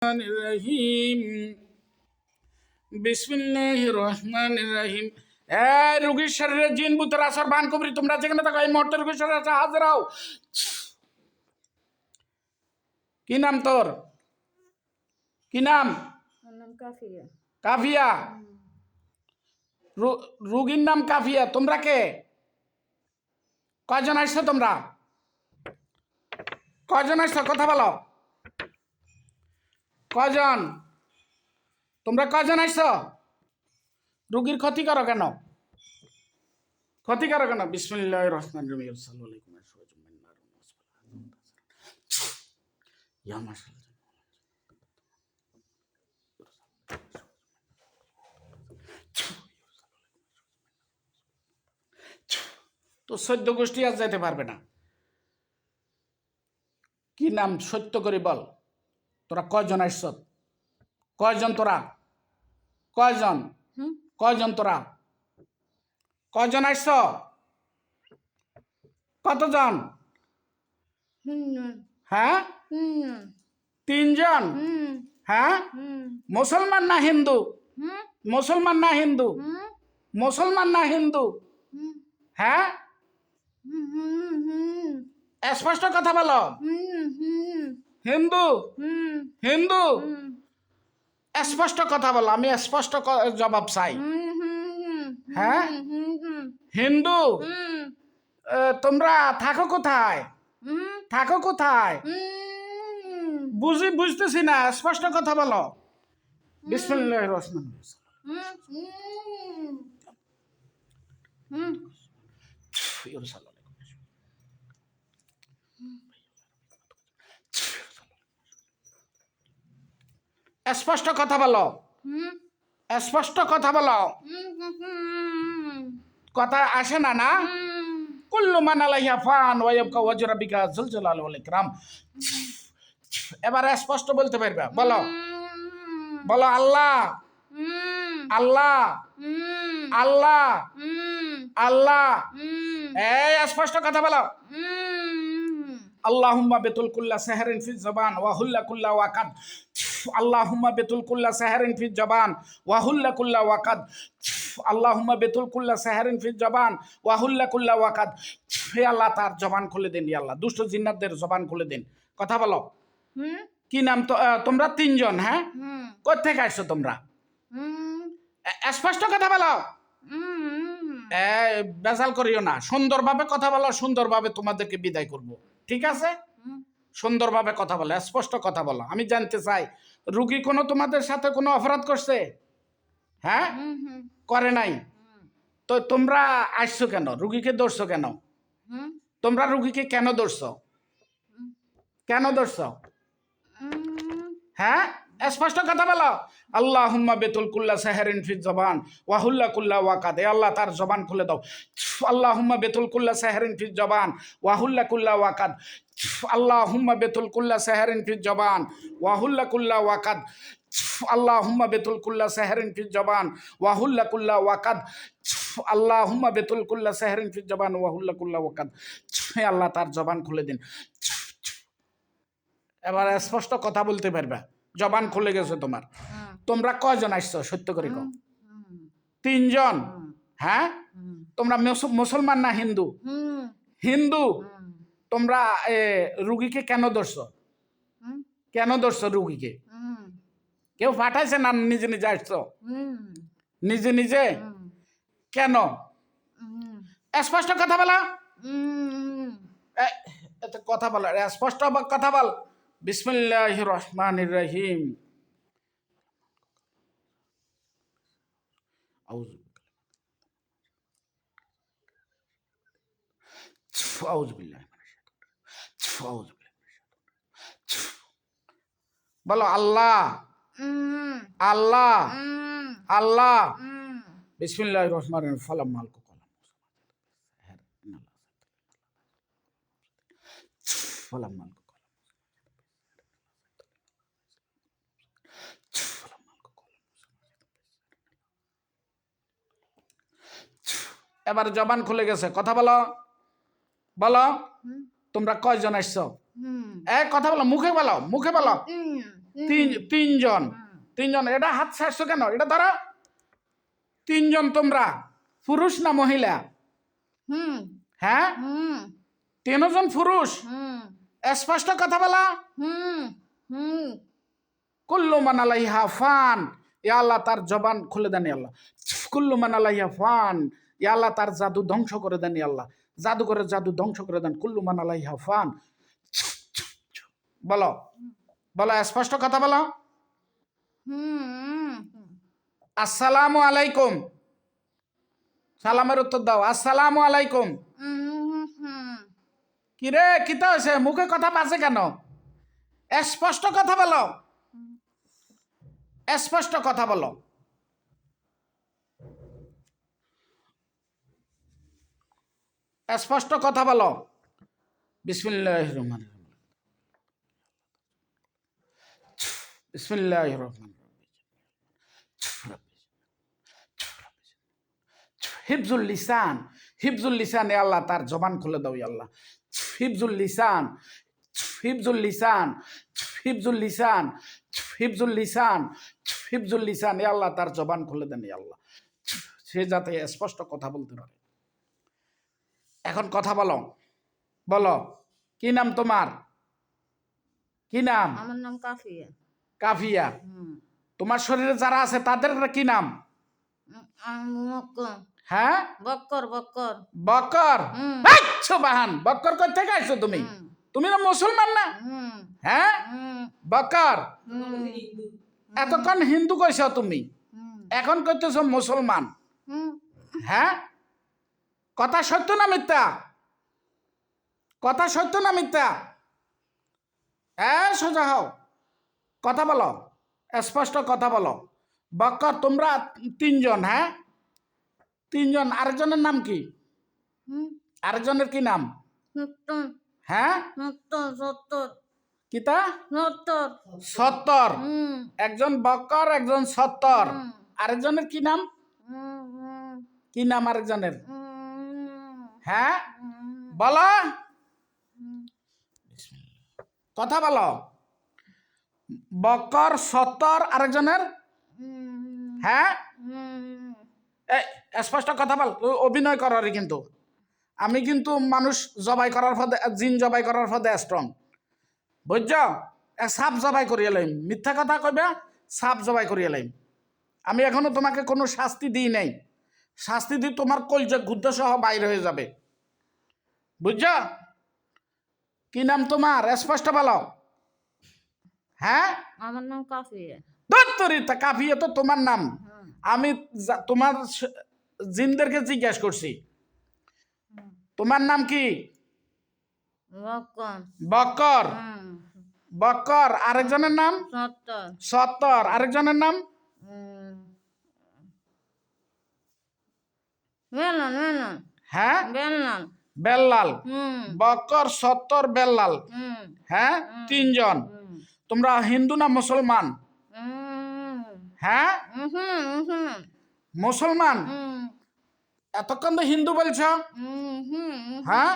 রহিম বিসমিল্লাহির রহমানির রহিম। রোগীর শরীরে জিন ভূতের আসার বান কবরি, তোমরা যেখানে থাকো এই মুহূর্তে রোগীর শরীরে আসা হাজির হও। কি নাম তোর? কি নাম? কাফিয়া। কাফিয়া। রোগীর নাম কাফিয়া। তোমরা কে? কয়জন আসছো তোমরা? কয়জন আসছো? কথা বলো। কয়জন? তোমরা কয়জন আসছো? রোগীর ক্ষতি করো কেন? ক্ষতি করো কেন? বিসমিল্লাহির রহমানির রহিম। সাল্লাল্লাহু আলাইহি ওয়াসাল্লাম। তো 14 গোষ্ঠী আজ যেতে পারবে না। কি নাম সত্য করে বল। তোরা কয়জন আসছ? কয়জন তোরা? কয়জন? কয়জন তোরা? কয়জন আসছ? কতজন? হ্যাঁ, 3 জন। হ্যাঁ, মুসলমান না হিন্দু? মুসলমান না হিন্দু? মুসলমান না হিন্দু? হ্যাঁ, স্পষ্ট কথা বলো। হিন্দু? হিন্দু? স্পষ্ট কথা বলো, আমি স্পষ্ট জবাব চাই। হ্যাঁ, হিন্দু। তোমরা থাকো কোথায়? থাকো কোথায়? বুঝতেছি না, স্পষ্ট কথা বলো। বিসমিল্লাহির রহমানির রহিম। স্পষ্ট কথা বলো। স্পষ্ট কথা বলো। কথা আসে না না? কুল্লু মান আলাইহা ফান ওয়া ইয়াবকা ওয়াজহু রাব্বিকা যুল জালালি ওয়াল ইকরাম। এবার স্পষ্ট বলতে পারবে। বলো, বলো আল্লাহ, আল্লাহ, আল্লাহ, আল্লাহ। এই স্পষ্ট কথা বলো। আল্লাহুম্মা বেতুল কুল্লা সাহরিন ফি জবান ওয়া হুল্লা কুল্লা ওয়াকাদ। আল্লাহুম্মা বেতুল কুল্লা সাহরিন ফি জবান ওয়া হুল্লা কুল্লা ওয়াকাদ। আল্লাহুম্মা বেতুল কুল্লা সাহরিন ফি জবান ওয়া হুল্লা কুল্লা ওয়াকাদ। হে আল্লাহ, তার জবান খুলে দিন। হে আল্লাহ, দুষ্ট জিন্নাতদের জবান খুলে দিন। কথা বলো। কি নাম? তো তোমরা 3 জন। হ্যাঁ, কোথা থেকে আসছো তোমরা? স্পষ্ট কথা বলো। বেজাল করিও না, সুন্দরভাবে কথা বলো। সুন্দরভাবে তোমাদেরকে বিদায় করব, ঠিক আছে? সুন্দরভাবে কথা বলো, স্পষ্ট কথা বলো। আমি জানতে চাই, রুগী কোনো তোমাদের সাথে কোনো অপরাধ করছে? হ্যাঁ, করে নাই। তো তোমরা আসছো কেন? রুগীকে ধরছো কেন? তোমরা রুগীকে কেন ধরছো? কেন ধরছো? হ্যাঁ, স্পষ্ট কথা বলো। আল্লাহুম্মা বেতুল কুল্লা সাহরিন ফি জবান ওয়া হুল্লা কুল্লা ওয়াকাদ। এ আল্লাহ, তার জবান খুলে দাও। আল্লাহুম্মা বেতুল কুল্লা সাহরিন ফি জবান ওয়া হুল্লা কুল্লা ওয়াকাদ। আল্লাহুম্মা বেতুল কুল্লা সাহরিন ফি জবান ওয়া হুল্লা কুল্লা ওয়াকাদ। আল্লাহুম্মা বেতুল কুল্লা সাহরিন ফি জবান ওয়া হুল্লা কুল্লা ওয়াকাদ। আল্লাহুম্মা বেতুল কুল্লা সাহরিন ফি জবান ওয়া হুল্লা কুল্লা ওয়াকাদ। হে আল্লাহ, তার জবান খুলে দিন। এবার স্পষ্ট কথা বলতে পারবে, জবান খুলে গেছে তোমার। তোমরা কয়জন আসছো সত্য করে কও? 3 জন। হ্যাঁ, তোমরা মুসলমান না হিন্দু? হিন্দু। তোমরা রুগীকে কেন ধরছো? কেন ধরছো রুগীকে? কেউ পাঠাইছে না নিজে নিজে আসছো? নিজে নিজে। কেন? স্পষ্ট কথা বলো। কথা বলো, স্পষ্ট কথা বল। বিসমিল্লাহির রহমানির রহিম। বলো আল্লাহ, আল্লাহ, আল্লাহ। বিসমিল্লাহির রহমানির রহিম। ফালাম মালকু কলাম ফালাম মালকু। এবার জবান খুলে গেছে, কথা বলো। বলো, তোমরা কয়জন আসছো? কথা বলো, মুখে বলো, মুখে বলো। তিনজন তিনজন। এটা হাত ছাড়ছো কেন? এটা ধরো। তিনজন তোমরা, পুরুষ না মহিলা? হ্যাঁ, তিনজন পুরুষ। স্পষ্ট কথা বলা। কুল্লু মান আলাইহা ফান, ইয়া আল্লাহ তার জবান খুলে দেন আল্লাহ। কুল্লু মান আলাইহা ফান, ইয়া আল্লাহ তার জাদু ধ্বংস করে দেন আল্লাহ। জাদু করে জাদু ধ্বংস করে দেন। কুল্লু মান আলাইহা ফান। বলো বলো, স্পষ্ট কথা বলো। আসসালামু আলাইকুম। সালামের উত্তর দাও। আসসালামু আলাইকুম। কিরে কিতা হয়েছে? মুখে কথা বাজে কেন? স্পষ্ট কথা বলো, স্পষ্ট কথা বলো। স্পষ্ট কথা বলো। বিসমিল্লাহির রহমানির রহিম। বিসমিল্লাহির রহমানির রহিম। হিফজুল লিসান, হিফজুল লিসান, এ আল্লাহ তার জবান খুলে দাও আল্লাহ। হিফজুল লিসান, হিফজুল লিসান, হিফজুল লিসান, হিফজুল লিসান, হিফজুল লিসান, এ আল্লাহ তার জবান খুলে দেন আল্লাহ, সে যাতে স্পষ্ট কথা বলতে পারে। এখন কথা বলো, বলো কি নাম তোমার? কি নাম? আমার নাম কাফিয়া। কাফিয়া। তোমার শরীরে যারা আছে তাদের কি নাম? হ্যাঁ, বক্কর। বক্কর। বক্কর। সুবহান। বক্কর কই থেকে আইছো তুমি? তুমি না মুসলমান না? হ্যাঁ, বক্কর। এতক্ষণ হিন্দু কইছো তুমি, এখন কইতেছো মুসলমান। হ্যাঁ, কথা সত্য না মিথ্যা? কথা সত্য না মিথ্যা? সোজা হও, কথা বলো, স্পষ্ট কথা বলো। বক্কর তোমরা তিনজন। হ্যাঁ, তিনজন। আরেকজনের নাম কি? আরেকজনের কি নাম? হ্যাঁ, কিতা? 70। একজন বক্কর, একজন 70। আরেকজনের কি নাম? কি নাম আরেকজনের? হ্যাঁ, বলো, কথা বলো। বক্কর 70, আরেকজনের? হ্যাঁ, স্পষ্ট কথা বল। অভিনয় করার কিন্তু আমি কিন্তু মানুষ জবাই করার পদে, জিন জবাই করার পদে স্ট্রং, বুঝছ? সাপ জবাই করিয়ে লাইম। মিথ্যা কথা কইবা, সাপ জবাই করিয়ে লাইম। আমি এখনো তোমাকে কোনো শাস্তি দিই নাই। শাস্তি দিই তোমার কলজা গুদ্ধ সহ বাইরে হয়ে যাবে, বুঝছ? কি নাম তোমার? স্পষ্ট বলো। হ্যাঁ, আমার নাম কাফিয়া। তা কাফিয়া তো তোমার নাম। আমি তোমার জিনদেরকে জিজ্ঞেস করছি তোমার নাম কি? বক্কর। বক্কর। বক্কর। আরেকজনের নাম? 70। আরেকজনের নাম? হ্যাঁ, বেল্লাল। বক্কর 70, বেল্লাল। হ্যাঁ, তিনজন। তোমরা হিন্দু না মুসলমান? হ্যাঁ, মুসলমান। এতক্ষণ তো হিন্দু বলছ। হ্যাঁ,